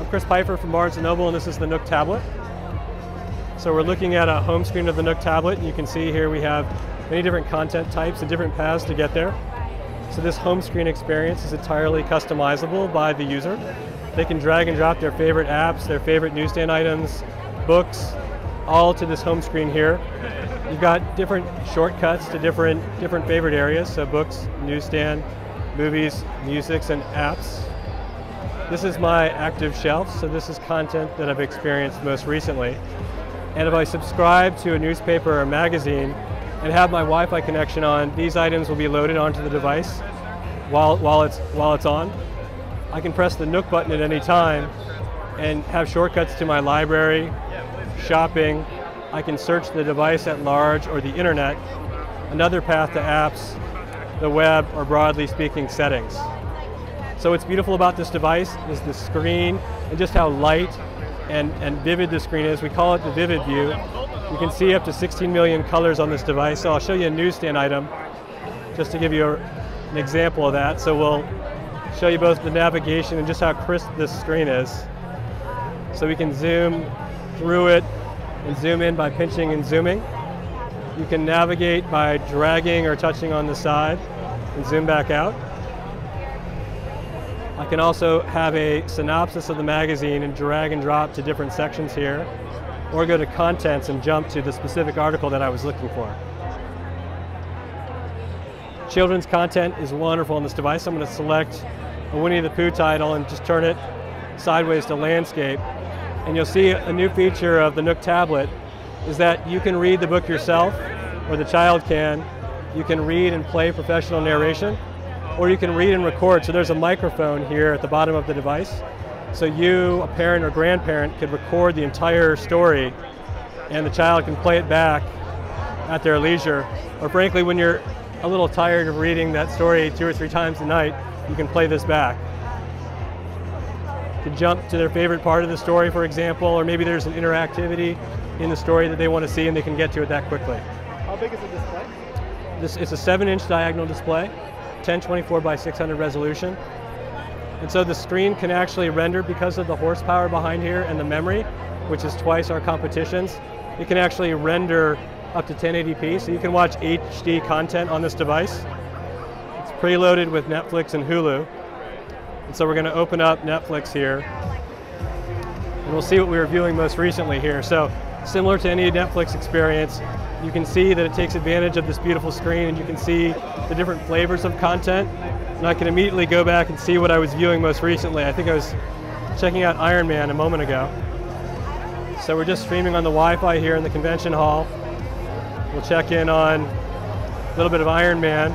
Chris Pfeiffer from Barnes & Noble, and this is the Nook Tablet. So we're looking at a home screen of the Nook Tablet. You can see here we have many different content types and different paths to get there. So this home screen experience is entirely customizable by the user. They can drag and drop their favorite apps, their favorite newsstand items, books, all to this home screen here. You've got different shortcuts to different favorite areas, so books, newsstand, movies, musics, and apps. This is my active shelf, so this is content that I've experienced most recently. And if I subscribe to a newspaper or magazine and have my Wi-Fi connection on, these items will be loaded onto the device while it's on. I can press the Nook button at any time and have shortcuts to my library, shopping. I can search the device at large or the internet, another path to apps, the web, or broadly speaking, settings. So what's beautiful about this device is the screen and just how light and vivid the screen is. We call it the VividView. You can see up to 16 million colors on this device. So I'll show you a newsstand item just to give you an example of that. So we'll show you both the navigation and just how crisp this screen is. So we can zoom through it and zoom in by pinching and zooming. You can navigate by dragging or touching on the side and zoom back out. I can also have a synopsis of the magazine and drag and drop to different sections here, or go to contents and jump to the specific article that I was looking for. Children's content is wonderful on this device. I'm going to select a Winnie the Pooh title and just turn it sideways to landscape. And you'll see a new feature of the Nook Tablet is that you can read the book yourself, or the child can. You can read and play professional narration, or you can read and record. So there's a microphone here at the bottom of the device. So you, a parent or grandparent, could record the entire story and the child can play it back at their leisure. Or frankly, when you're a little tired of reading that story 2 or 3 times a night, you can play this back. You can jump to their favorite part of the story, for example, or maybe there's an interactivity in the story that they want to see and they can get to it that quickly. How big is the display? It's a 7-inch diagonal display, 1024 by 600 resolution. And so the screen can actually render, because of the horsepower behind here and the memory, which is twice our competition's, it can actually render up to 1080p, so you can watch HD content on this device. It's preloaded with Netflix and Hulu. And so we're going to open up Netflix here, and we'll see what we were viewing most recently here. So similar to any Netflix experience, you can see that it takes advantage of this beautiful screen, and you can see the different flavors of content. And I can immediately go back and see what I was viewing most recently. I think I was checking out Iron Man a moment ago. So we're just streaming on the Wi-Fi here in the convention hall. We'll check in on a little bit of Iron Man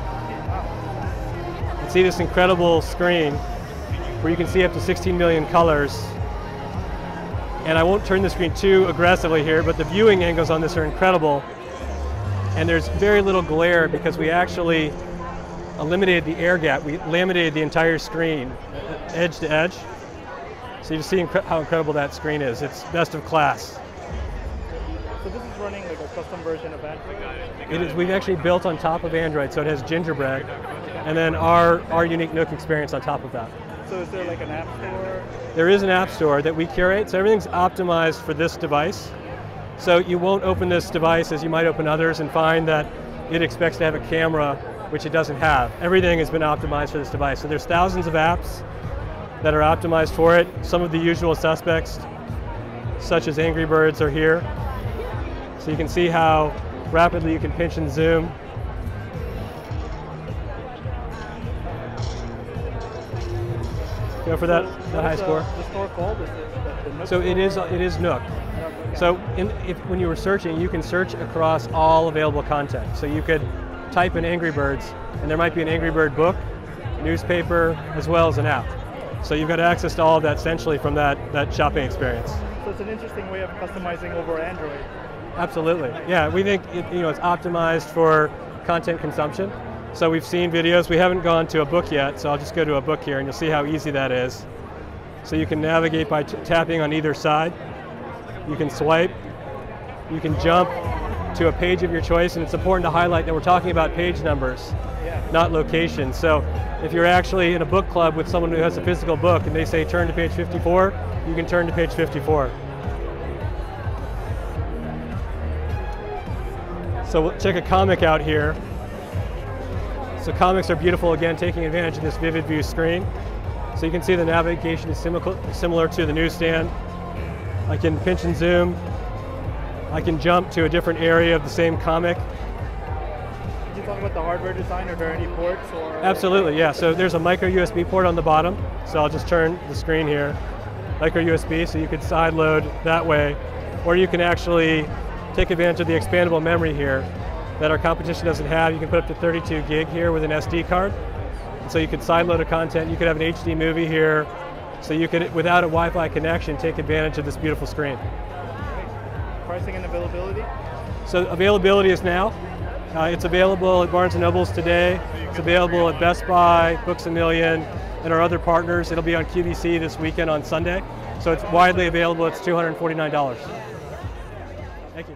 and see this incredible screen where you can see up to 16 million colors. And I won't turn the screen too aggressively here, but the viewing angles on this are incredible. And there's very little glare because we actually eliminated the air gap. We laminated the entire screen, edge to edge. So you see how incredible that screen is. It's best of class. So this is running like a custom version of Android? It is. We've actually built on top of Android, so it has Gingerbread, and then our unique Nook experience on top of that. So is there like an app store? There is an app store that we curate, so everything's optimized for this device. So you won't open this device as you might open others and find that it expects to have a camera, which it doesn't have. Everything has been optimized for this device. So there's thousands of apps that are optimized for it. Some of the usual suspects, such as Angry Birds, are here. So you can see how rapidly you can pinch and zoom. Go for that high score. The store called? Is it the Nook So store? it is Nook. So when you were searching, you can search across all available content. So you could type in Angry Birds, and there might be an Angry Bird book, newspaper, as well as an app. So you've got access to all of that essentially from that shopping experience. So it's an interesting way of customizing over Android. Absolutely. Yeah, we think it's optimized for content consumption. So we've seen videos. We haven't gone to a book yet, so I'll just go to a book here, and you'll see how easy that is. So you can navigate by tapping on either side. You can swipe. You can jump to a page of your choice, and it's important to highlight that we're talking about page numbers, not location. So if you're actually in a book club with someone who has a physical book and they say turn to page 54, you can turn to page 54. So we'll check a comic out here. So comics are beautiful, again, taking advantage of this VividView screen. So you can see the navigation is similar to the newsstand. I can pinch and zoom. I can jump to a different area of the same comic. Did you talk about the hardware design? Are there any ports? Or Absolutely, yeah. So there's a micro USB port on the bottom. So I'll just turn the screen here. Micro USB, so you could sideload that way. Or you can actually take advantage of the expandable memory here that our competition doesn't have. You can put up to 32 gig here with an SD card. And so you could sideload a content. You could have an HD movie here. So you could, without a Wi-Fi connection, take advantage of this beautiful screen. Pricing and availability? So availability is now. It's available at Barnes & Noble's today. It's available at Best Buy, Books A Million, and our other partners. It'll be on QVC this weekend on Sunday. So it's widely available. It's $249. Thank you.